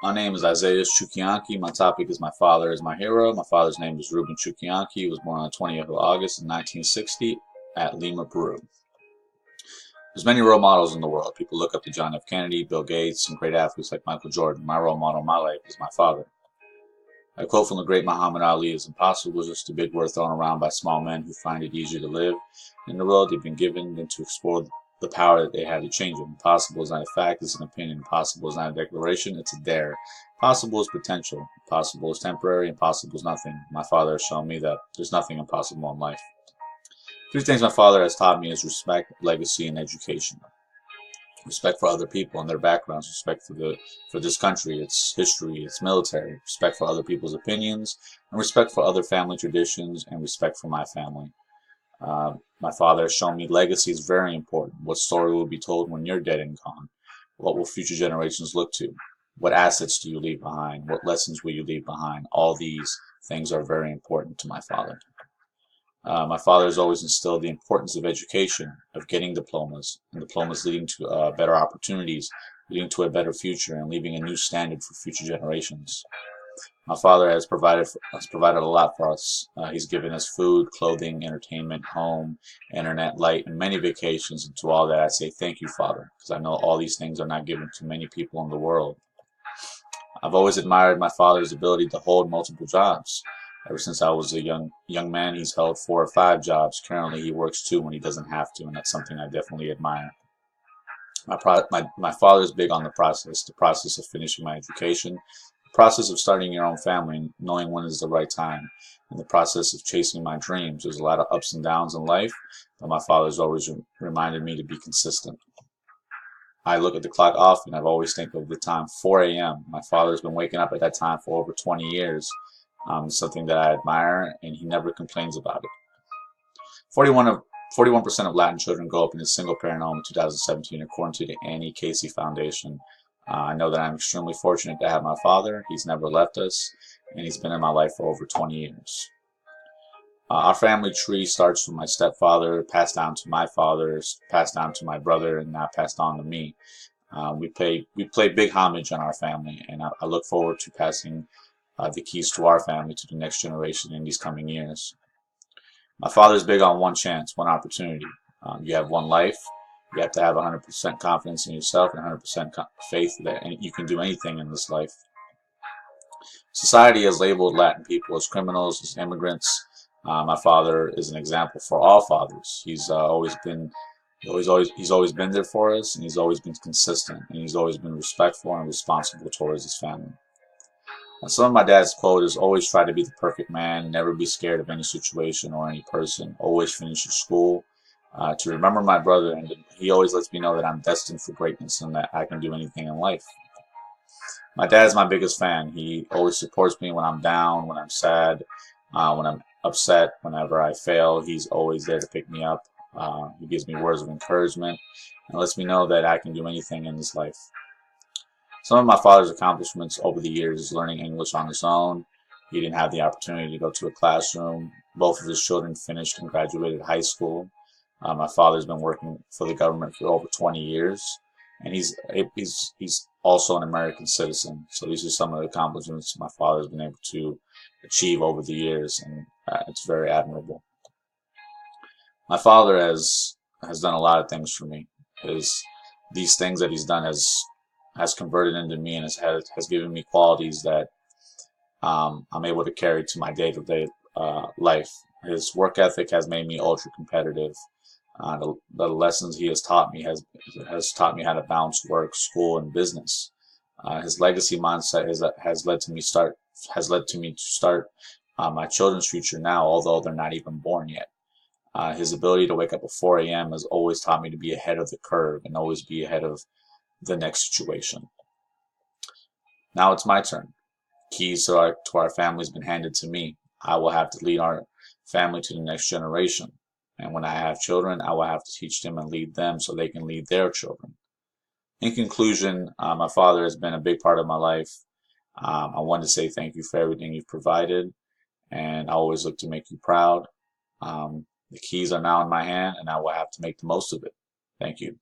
My name is Isaias Chuquillanqui. My topic is my father is my hero. My father's name is Chuquillanqui. He was born on the 20th of August in 1960 at Lima, Peru. There's many role models in the world. People look up to John F. Kennedy, Bill Gates, and great athletes like Michael Jordan. My role model in my life is my father. A quote from the great Muhammad Ali is impossible is just a big word thrown around by small men who find it easier to live in the world they've been given than to explore the power that they have to change it. Impossible is not a fact, it's an opinion. Impossible is not a declaration, it's a dare. Possible is potential. Impossible is temporary. Impossible is nothing. My father has shown me that there's nothing impossible in life. Three things my father has taught me is respect, legacy, and education. Respect for other people and their backgrounds, respect for this country, its history, its military, respect for other people's opinions, and respect for other family traditions, and respect for my family. My father has shown me legacy is very important. What story will be told when you're dead and gone? What will future generations look to? What assets do you leave behind? What lessons will you leave behind? All these things are very important to my father. My father has always instilled the importance of education, of getting diplomas, and diplomas leading to better opportunities, leading to a better future, and leaving a new standard for future generations. My father has provided a lot for us. He's given us food, clothing, entertainment, home, internet, light, and many vacations. And to all that, I say thank you, Father, because I know all these things are not given to many people in the world. I've always admired my father's ability to hold multiple jobs. Ever since I was a young man, he's held 4 or 5 jobs. Currently, he works 2 when he doesn't have to, and that's something I definitely admire. My father is big on the process of finishing my education, the process of starting your own family and knowing when is the right time, and the process of chasing my dreams. There's a lot of ups and downs in life, but my father's always reminded me to be consistent. I look at the clock often. I've always think of the time 4 a.m. My father's been waking up at that time for over 20 years. Something that I admire, and he never complains about it. 41% of Latin children grow up in a single-parent home in 2017, according to the Annie Casey Foundation. I know that I'm extremely fortunate to have my father. He's never left us, and he's been in my life for over 20 years. Our family tree starts from my stepfather, passed down to my father, passed down to my brother, and now passed on to me. We play big homage on our family, and I look forward to passing the keys to our family to the next generation in these coming years. My father's big on one chance, one opportunity. You have one life. You have to have 100% confidence in yourself and 100% faith that you can do anything in this life. Society has labeled Latin people as criminals, as immigrants. My father is an example for all fathers. He's always been there for us, and he's always been consistent, and he's always been respectful and responsible towards his family. Some of my dad's quote is always try to be the perfect man, never be scared of any situation or any person, always finish your school. To remember my brother, and he always lets me know that I'm destined for greatness and that I can do anything in life. My dad's my biggest fan. He always supports me when I'm down, when I'm sad, when I'm upset, whenever I fail. He's always there to pick me up. He gives me words of encouragement and lets me know that I can do anything in this life. Some of my father's accomplishments over the years is learning English on his own. He didn't have the opportunity to go to a classroom. Both of his children finished and graduated high school. My father's been working for the government for over 20 years, and he's also an American citizen. So these are some of the accomplishments my father's been able to achieve over the years, and it's very admirable. My father has done a lot of things for me. These things that he's done has converted into me and has given me qualities that I'm able to carry to my day-to-day life. His work ethic has made me ultra competitive. The lessons he has taught me has taught me how to balance work, school, and business. His legacy mindset has led to me to start my children's future now, although they're not even born yet. His ability to wake up at 4 a.m. has always taught me to be ahead of the curve and always be ahead of the next situation. Now it's my turn. Keys to our family has been handed to me. I will have to lead our family to the next generation. And when I have children, I will have to teach them and lead them so they can lead their children. In conclusion, my father has been a big part of my life. I want to say thank you for everything you've provided, and I always look to make you proud. The keys are now in my hand, and I will have to make the most of it. Thank you.